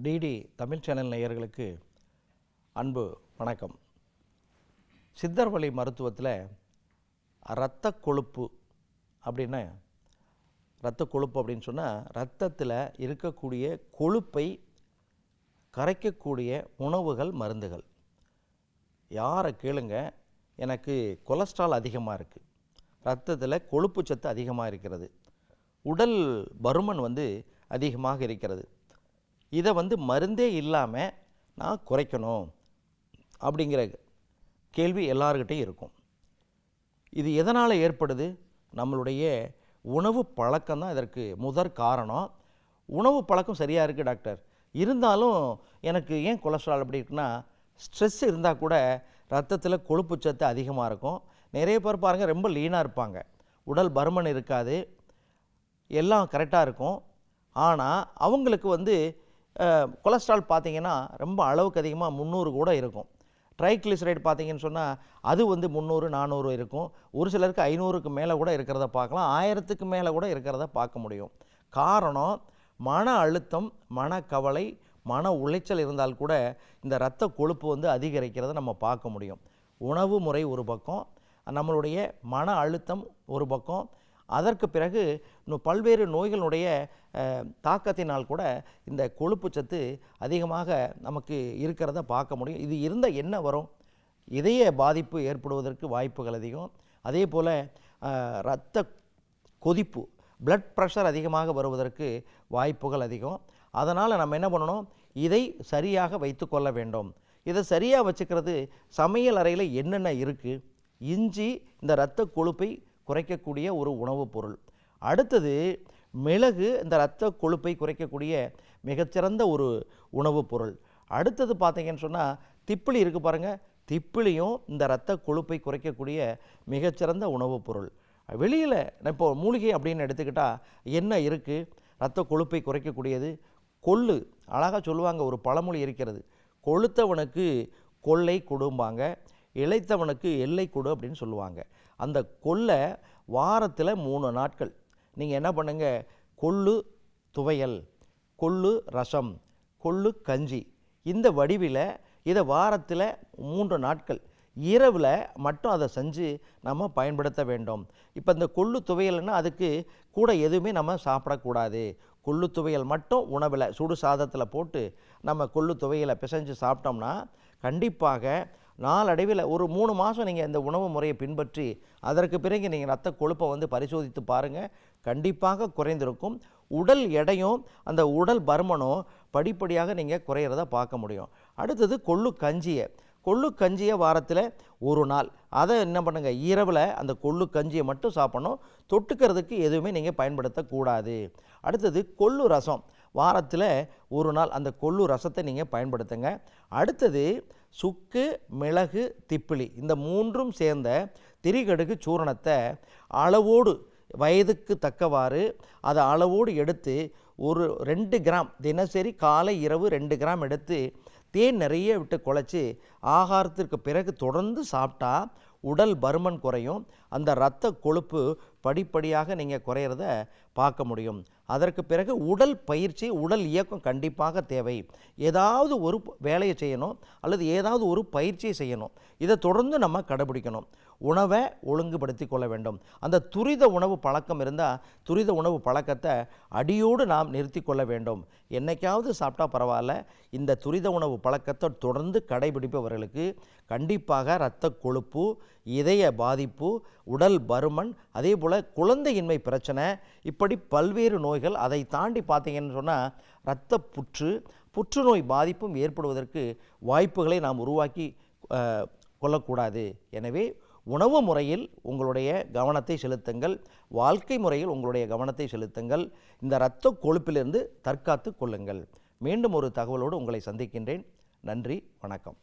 DD Tamil channel நேயர்களுக்கு அன்பு வணக்கம். சித்தர் வழி மருத்துவத்தில் இரத்த கொழுப்பு அப்படின்னு சொன்னால் இரத்தத்தில் இருக்கக்கூடிய கொழுப்பை கரைக்கக்கூடிய உணவுகள், மருந்துகள். யாரை கேளுங்க, எனக்கு கொலஸ்ட்ரால் அதிகமாக இருக்குது, இரத்தத்தில் கொழுப்பு சத்து அதிகமாக இருக்கிறது, உடல் பருமன் அதிகமாக இருக்கிறது, இதை மருந்தே இல்லாமல் நான் குறைக்கணும் அப்படிங்கிற கேள்வி எல்லார்கிட்டையும் இருக்கும். இது எதனால் ஏற்படுது? நம்மளுடைய உணவு பழக்கம் தான் இதற்கு முதற் காரணம். உணவு பழக்கம் சரியாக இருக்குது டாக்டர், இருந்தாலும் எனக்கு ஏன் கொலஸ்ட்ரால் அப்படி இருக்குன்னா, ஸ்ட்ரெஸ் இருந்தால் கூட ரத்தத்தில் கொழுப்பு சத்து அதிகமாக இருக்கும். நிறைய பேர் பாருங்கள், ரொம்ப லீனாக இருப்பாங்க, உடல் பருமன் இருக்காது, எல்லாம் கரெக்டாக இருக்கும். ஆனால் அவங்களுக்கு கொலஸ்ட்ரால் பார்த்திங்கன்னா ரொம்ப அளவுக்கு அதிகமாக 300 கூட இருக்கும். ட்ரைக்ளிசரைடு பார்த்திங்கன்னு சொன்னால் அது 300 400 இருக்கும். ஒரு சிலருக்கு 500க்கு மேலே கூட இருக்கிறத பார்க்கலாம், 1000க்கு மேலே கூட இருக்கிறத பார்க்க முடியும். காரணம், மன அழுத்தம், மனக்கவலை, மன உளைச்சல் இருந்தால் கூட இந்த இரத்த கொழுப்பு அதிகரிக்கிறத நம்ம பார்க்க முடியும். உணவு முறை ஒரு பக்கம், நம்மளுடைய மன அழுத்தம் ஒரு பக்கம், அதற்கு பிறகு இன்னும் பல்வேறு நோய்களுடைய தாக்கத்தினால் கூட இந்த கொழுப்பு சத்து அதிகமாக நமக்கு இருக்கிறத பார்க்க முடியும். இது இருந்தால் என்ன வரும்? இதய பாதிப்பு ஏற்படுவதற்கு வாய்ப்புகள் அதிகம். அதே போல் இரத்த கொதிப்பு, பிளட் ப்ரெஷர் அதிகமாக வருவதற்கு வாய்ப்புகள் அதிகம். அதனால் நம்ம என்ன பண்ணணும்? இதை சரியாக வைத்து கொள்ள வேண்டும். இதை சரியாக வச்சுக்கிறது, சமையல் அறையில் என்னென்ன இருக்குது? இஞ்சி இந்த இரத்த கொழுப்பை குறைக்கக்கூடிய ஒரு உணவுப் பொருள். அடுத்தது மிளகு, இந்த இரத்த கொழுப்பை குறைக்கக்கூடிய மிகச்சிறந்த ஒரு உணவுப் பொருள். அடுத்தது பார்த்திங்கன்னு சொன்னால் திப்பிலி இருக்குது பாருங்கள், திப்பிலியும் இந்த இரத்த கொழுப்பை குறைக்கக்கூடிய மிகச்சிறந்த உணவுப் பொருள். வெளியில் இப்போ மூலிகை அப்படின்னு எடுத்துக்கிட்டால் என்ன இருக்குது இரத்த கொழுப்பை குறைக்கக்கூடியது? கொள்ளு. அழகாக சொல்லுவாங்க, ஒரு பழமொழி இருக்கிறது, கொழுத்தவனுக்கு கொள்ளை கொடும்பாங்க, இளைத்தவனுக்கு எல்லை கொடு அப்படின்னு சொல்லுவாங்க. அந்த கொள்ளை வாரத்தில் 3 நாட்கள் நீங்கள் என்ன பண்ணுங்க, கொள்ளு துவையல், கொள்ளு ரசம், கொள்ளு கஞ்சி, இந்த வடிவில் இதை வாரத்தில் 3 நாட்கள் இரவில் மட்டும் அதை செஞ்சு நம்ம பயன்படுத்த வேண்டும். இப்போ இந்த கொள்ளு துவையல்னால் அதுக்கு கூட எதுவுமே நம்ம சாப்பிடக்கூடாது. கொள்ளு துவையல் மட்டும் உணவில் சுடு சாதத்தில் போட்டு நம்ம கொள்ளு துவையலை பிசைஞ்சு சாப்பிட்டோம்னா கண்டிப்பாக நாளடைவில் ஒரு 3 மாதம் நீங்கள் இந்த உணவு முறையை பின்பற்றி அதற்கு பிறகு நீங்கள் இரத்த கொழுப்பை பரிசோதித்து பாருங்கள், கண்டிப்பாக குறைந்திருக்கும். உடல் எடையும் அந்த உடல் பருமனும் படிப்படியாக நீங்கள் குறையிறத பார்க்க முடியும். அடுத்தது கொள்ளு கஞ்சியை வாரத்தில் 1 நாள் அதை என்ன பண்ணுங்கள், இரவில் அந்த கொள்ளு கஞ்சியை மட்டும் சாப்பிடணும், தொட்டுக்கிறதுக்கு எதுவுமே நீங்கள் பயன்படுத்தக்கூடாது. அடுத்தது கொள்ளு ரசம், வாரத்தில் 1 நாள் அந்த கொள்ளு ரசத்தை நீங்கள் பயன்படுத்துங்க. அடுத்தது சுக்கு, மிளகு, திப்பிலி, இந்த 3ம் சேர்ந்த திரிகடுகு சூரணத்தை அளவோடு வயதுக்கு தக்கவாறு அதை அளவோடு எடுத்து ஒரு 2 கிராம் தினசரி காலை இரவு 2 கிராம் எடுத்து தேன் நிறைய விட்டு குழைச்சி ஆகாரத்திற்கு பிறகு தொடர்ந்து சாப்பிட்டா உடல் பருமன் குறையும், அந்த இரத்த கொழுப்பு படிப்படியாக நீங்கள் குறையிறத பார்க்க முடியும். அதற்கு பிறகு உடல் பயிற்சி, உடல் இயக்கம் கண்டிப்பாக தேவை. ஏதாவது ஒரு வேலையை செய்யணும் அல்லது ஏதாவது ஒரு பயிற்சியை செய்யணும், இதை தொடர்ந்து நம்ம கடைபிடிக்கணும். உணவை ஒழுங்குபடுத்தி கொள்ள வேண்டும். அந்த துரித உணவு பழக்கம் இருந்தால் துரித உணவு பழக்கத்தை அடியோடு நாம் நிறுத்தி கொள்ள வேண்டும். என்னைக்காவது சாப்பிட்டா பரவாயில்ல, இந்த துரித உணவு பழக்கத்தை தொடர்ந்து கடைபிடிப்பவர்களுக்கு கண்டிப்பாக இரத்த கொழுப்பு, இதய பாதிப்பு, உடல் பருமன், அதே போல் குழந்தையின்மை பிரச்சனை, இப்படி பல்வேறு நோய்கள், அதை தாண்டி பார்த்தீங்கன்னு சொன்னால் இரத்த புற்றுநோய் பாதிப்பும் ஏற்படுவதற்கு வாய்ப்புகளை நாம் உருவாக்கி கொள்ளக்கூடாது. எனவே உணவு முறையில் உங்களுடைய கவனத்தை செலுத்துங்கள், வாழ்க்கை முறையில் உங்களுடைய கவனத்தை செலுத்துங்கள், இந்த இரத்த கொழுப்பிலிருந்து தற்காத்து கொள்ளுங்கள். மீண்டும் ஒரு தகவலோடு உங்களை சந்திக்கின்றேன். நன்றி, வணக்கம்.